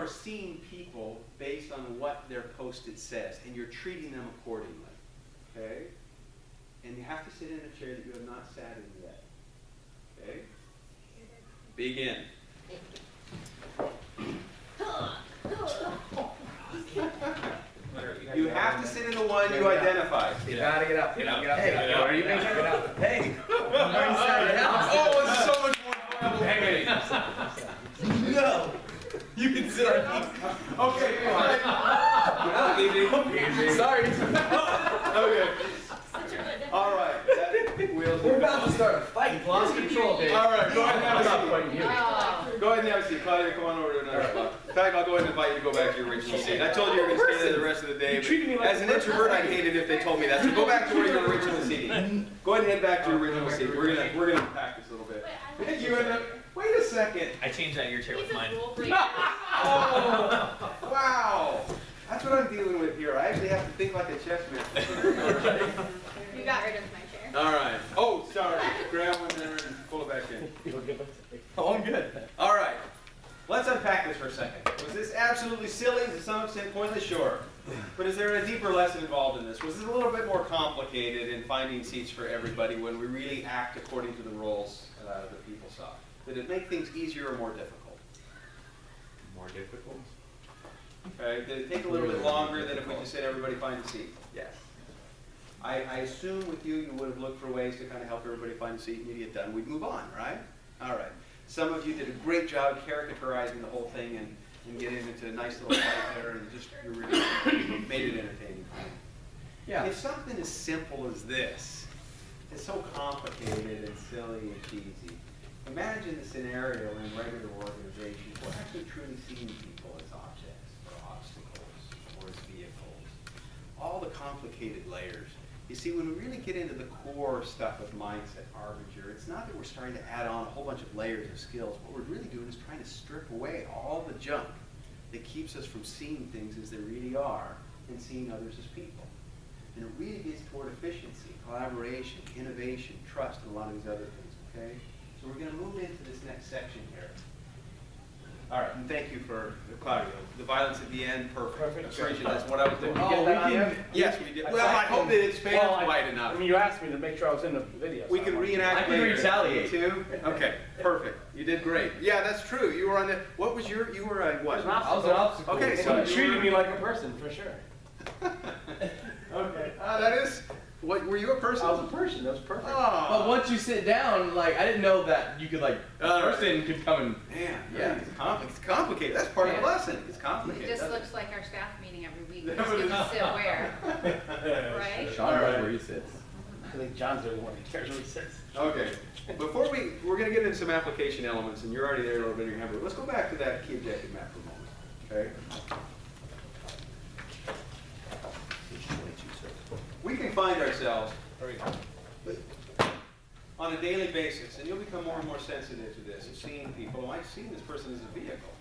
are seeing people based on what their post-it says, and you're treating them accordingly. Okay? And you have to sit in a chair that you have not sat in yet. Okay? Begin. You have to sit in the one you identify. You gotta get up. Get up. Hey, what are you making? Get up. Hey. Oh, this is so much more fun. No. You can sit on. Okay, fine. Sorry. Okay. All right. We're about to start a fight. You've lost control, Dave. All right, go ahead and have a seat. fighting you. Go ahead and have a seat. Claudia, come on over to another spot. In fact, I'll go ahead and invite you to go back to your original seat. I told you you were going to stay there the rest of the day. But as an introvert, I'd hate it if they told me that. So go back to where your original seat. Go ahead and head back to your original seat. We're gonna unpack this a little bit. Wait a second. I changed out your chair with mine. Oh, wow. That's what I'm dealing with here. I actually have to think like a chess master. You got rid of my chair. All right. Oh, sorry. Grab one there and pull it back in. Oh, I'm good. All right. Let's unpack this for a second. Was this absolutely silly, to some extent pointless? Sure. But is there a deeper lesson involved in this? Was this a little bit more complicated in finding seats for everybody when we really act according to the roles that people saw? Did it make things easier or more difficult? More difficult? Okay. Did it take a little bit longer than if we just said everybody find a seat? Yes. I assume with you, you would have looked for ways to kind of help everybody find a seat and you get done. We'd move on, right? All right. Some of you did a great job caricaturizing the whole thing and getting into a nice little fight there and just you really made it entertaining. Yeah. If something as simple as this is so complicated and silly and cheesy, imagine the scenario in regular organizations where actually truly seeing people as objects or obstacles or as vehicles. All the complicated layers. You see, when we really get into the core stuff of mindset, Harbinger, it's not that we're starting to add on a whole bunch of layers of skills. What we're really doing is trying to strip away all the junk that keeps us from seeing things as they really are and seeing others as people. And it really gets toward efficiency, collaboration, innovation, trust, and a lot of these other things, okay? So we're going to move into this next section here. All right, and thank you for Claudio. The violence at the end, perfect. Appreciate that's what I was doing. Yes, we did. Well, I hope that it spans wide enough. I mean, you asked me to make sure I was in the video. We can reenact. I can retaliate too. Okay, perfect. You did great. Yeah, that's true. You were on the. What was your? You were a what? I was an obstacle. Okay, so you treated me like a person for sure. Okay. That is. What were you a person? I was a person. That was perfect. Oh. But once you sit down, like, I didn't know that you could, like, a person could come and... Man, yeah. It's complicated. That's part of the lesson. It's It complicated. just looks like our staff meeting every week. We just get to sit where, right? Sean knows where he sits. I think John's the only one that cares where he sits. Okay. Before we're going to get into some application elements, and you're already there a little bit in your hand, but let's go back to that key objective map for a moment. Okay. We can find ourselves on a daily basis, and you'll become more and more sensitive to this, of seeing people. I've seen this person as a vehicle.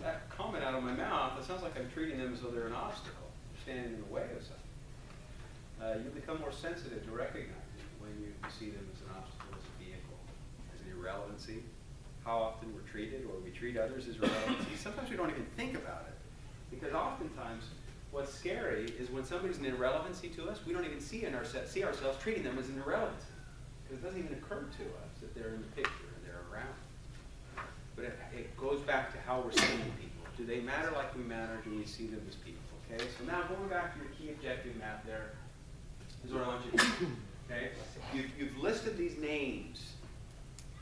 That comment out of my mouth, it sounds like I'm treating them as though they're an obstacle, standing in the way of something. You'll become more sensitive to recognizing when you see them as an obstacle, as a vehicle, as an irrelevancy. How often we're treated, or we treat others as irrelevancy. Sometimes we don't even think about it, because oftentimes what's scary is when somebody's an irrelevancy to us, we don't even see ourselves treating them as an irrelevancy. Because it doesn't even occur to us that they're in the picture and they're around. But it goes back to how we're seeing people. Do they matter like we matter? Do we see them as people? Okay, so now going back to your key objective map there is what I want you to do. Okay, you've listed these names.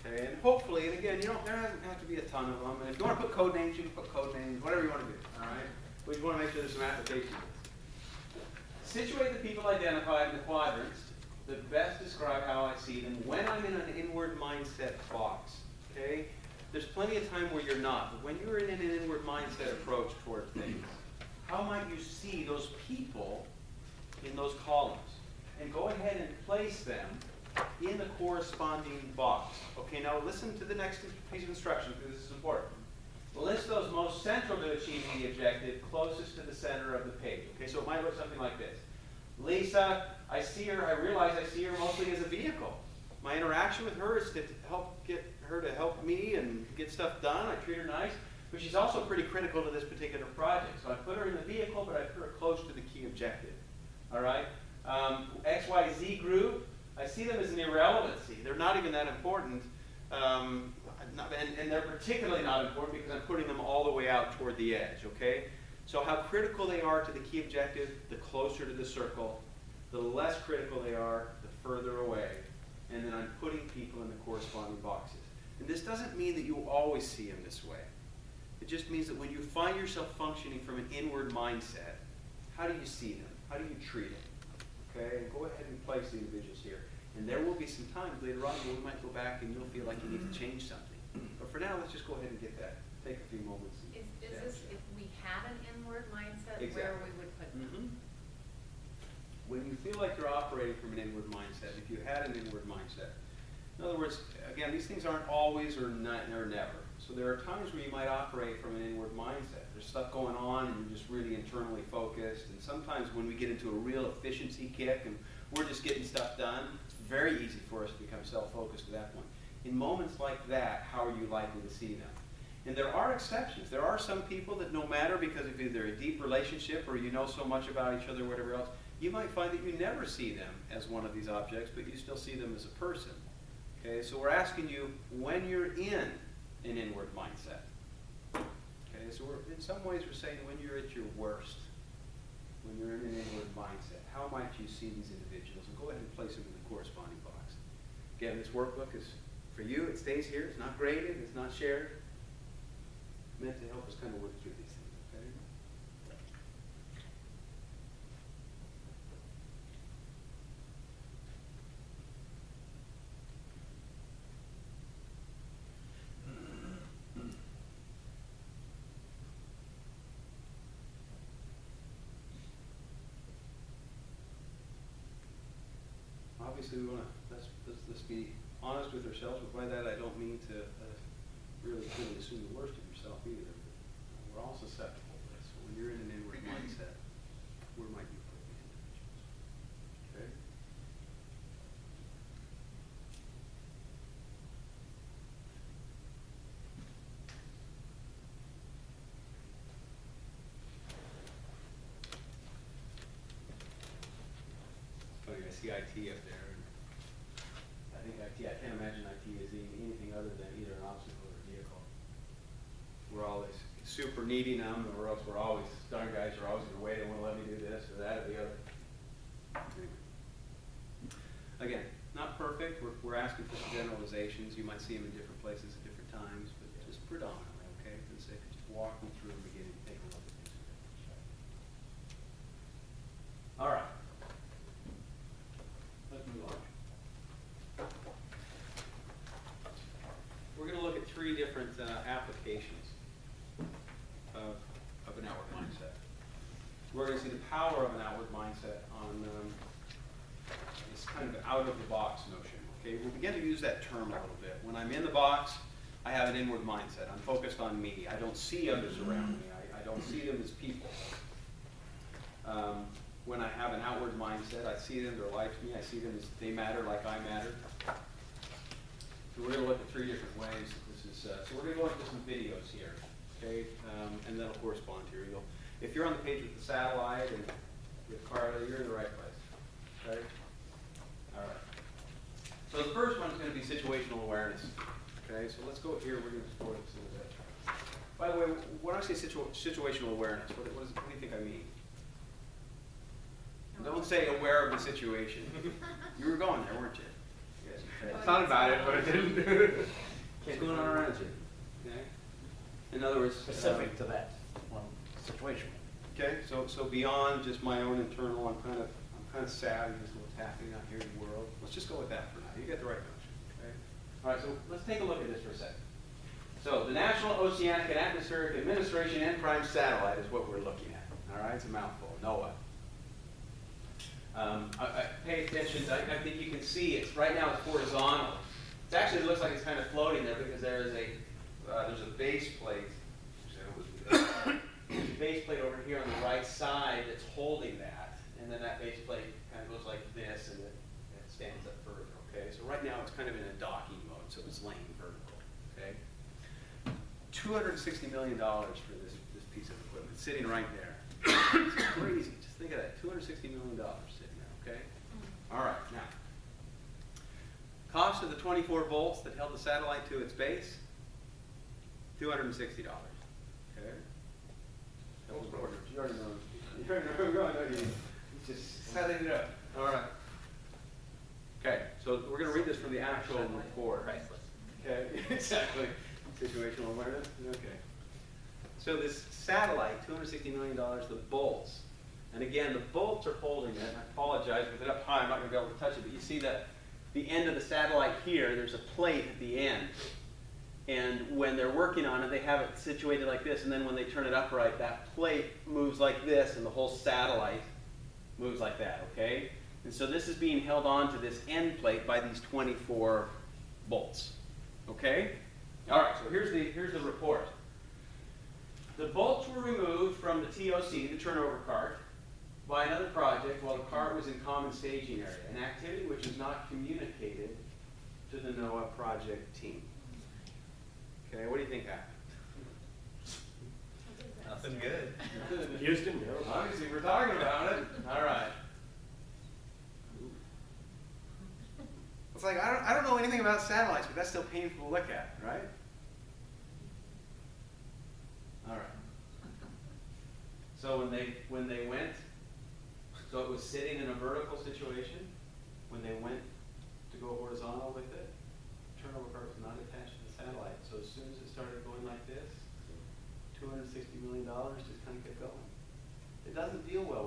Okay, and hopefully, and again, there doesn't have to be a ton of them. And if you want to put code names, you can put code names, whatever you want to do. All right. We just want to make sure there's some application. Situate the people identified in the quadrants that best describe how I see them when I'm in an inward mindset box. Okay? There's plenty of time where you're not, but when you're in an inward mindset approach toward things, how might you see those people in those columns? And go ahead and place them in the corresponding box. Okay, now listen to the next piece of instruction because this is important. List those most central to achieving the objective closest to the center of the page. Okay, so it might look something like this. Lisa, I realize I see her mostly as a vehicle. My interaction with her is to help get her to help me and get stuff done. I treat her nice. but she's also pretty critical to this particular project. So I put her in the vehicle, but I put her close to the key objective. All right? XYZ group, I see them as an irrelevancy. They're not even that important. And they're particularly not important because I'm putting them all the way out toward the edge, okay? So how critical they are to the key objective, the closer to the circle. The less critical they are, the further away. And then I'm putting people in the corresponding boxes. And this doesn't mean that you always see them this way. It just means that when you find yourself functioning from an inward mindset, how do you see them? How do you treat them? Okay, and go ahead and place the individuals here. And there will be some times later on where we might go back and you'll feel like you need to change something. But for now, let's just go ahead and get that. Take a few moments. Is this, if we had an inward mindset, Exactly. where we would put them? When you feel like you're operating from an inward mindset, if you had an inward mindset, in other words, again, these things aren't always or never. So there are times where you might operate from an inward mindset. There's stuff going on and you're just really internally focused. And sometimes when we get into a real efficiency kick and we're just getting stuff done, it's very easy for us to become self-focused at that point. In moments like that, how are you likely to see them? And there are exceptions. There are some people that no matter, because of either a deep relationship or you know so much about each other or whatever else, you might find that you never see them as one of these objects, but you still see them as a person. Okay, so we're asking you when you're in an inward mindset. Okay, so in some ways we're saying when you're at your worst, when you're in an inward mindset, how might you see these individuals? And go ahead and place them in the corresponding box. Again, this workbook is for you. It stays here. It's not graded. It's not shared. It's meant to help us kind of work through these things. Okay. Obviously, we want to let's be honest with ourselves. But by that, I don't mean to really truly assume the worst of yourself either. We're all susceptible to this. So when you're in an inward mindset, where might you put the individuals? Okay. Funny, I see IT up there. I think IT, I can't imagine IT as anything other than either an obstacle or a vehicle. We're always super needing them, or else we're always, darn guys are always going to wait, they won't let me do this or that or the other. Anyway. Again, not perfect. We're asking for some generalizations. You might see them in different places at different times, but just predominantly, okay? For the sake of just walking through and beginning to take a look at these. All right. Let's move on. We're going to look at three different applications of an outward mindset. We're going to see the power of an outward mindset on this kind of out-of-the-box notion. Okay, we'll begin to use that term a little bit. When I'm in the box, I have an inward mindset. I'm focused on me. I don't see others around me. I don't see them as people. When I have an outward mindset, I see them, they're like me. I see them as they matter like I matter. So we're going to look at three different ways. So we're going to go into some videos here, okay? And that'll correspond to your. If you're on the page with the satellite and with Carla, you're in the right place, okay? All right. So the first one is going to be situational awareness, okay? So let's go here. We're going to explore this a little bit. By the way, when I say situational awareness, what do you think I mean? Don't say aware of the situation. You were going there, weren't you? Yes. I thought about it, but I didn't. What's going on around you? Okay. In other words, Specific to that one situation. Okay. So beyond just my own internal, I'm kind of savvy as to what's happening out here in the world. Let's just go with that for now. You get the right notion. Okay. All right. So let's take a look at this for a second. So the National Oceanic and Atmospheric Administration N-Prime satellite is what we're looking at. All right. It's a mouthful. NOAA. Pay attention. I think you can see it's right now it's horizontal. It actually looks like it's kind of floating there because there's a base plate. There's a base plate over here on the right side that's holding that, and then that base plate kind of goes like this, and it stands up further. Okay, so right now it's kind of in a docking mode, so it's laying vertical. Okay. $260 million for this piece of equipment, sitting right there. It's crazy. Just think of that, $260 million sitting there, okay? All right, now. Cost of the 24 volts that held the satellite to its base, $260, okay? That was important. You already know. You already know where we're going, don't you? He's just setting it up. All right. Okay, so we're going to read this from the actual report. Priceless. Okay, exactly. Situational awareness. Okay. So this satellite, $260 million, the bolts. And again, the bolts are holding it. I apologize, with it up high, I'm not going to be able to touch it, but you see that the end of the satellite here, there's a plate at the end. And when they're working on it, they have it situated like this, and then when they turn it upright, that plate moves like this, and the whole satellite moves like that, okay? And so this is being held on to this end plate by these 24 bolts, okay? All right, so here's the report. The bolts were removed from the TOC, the turnover cart, by another project while the cart was in common staging area, an activity which was not communicated to the NOAA project team. Okay, what do you think happened? Nothing good. Houston, no. Obviously, we're talking about it. All right. It's like, I don't know anything about satellites, but that's still painful to look at, right? All right. So when they went, so it was sitting in a vertical situation. When they went to go horizontal with it, turnover cart was not attached to the satellite. So as soon as it started going like this, $260 million just kind of kept going. It doesn't deal well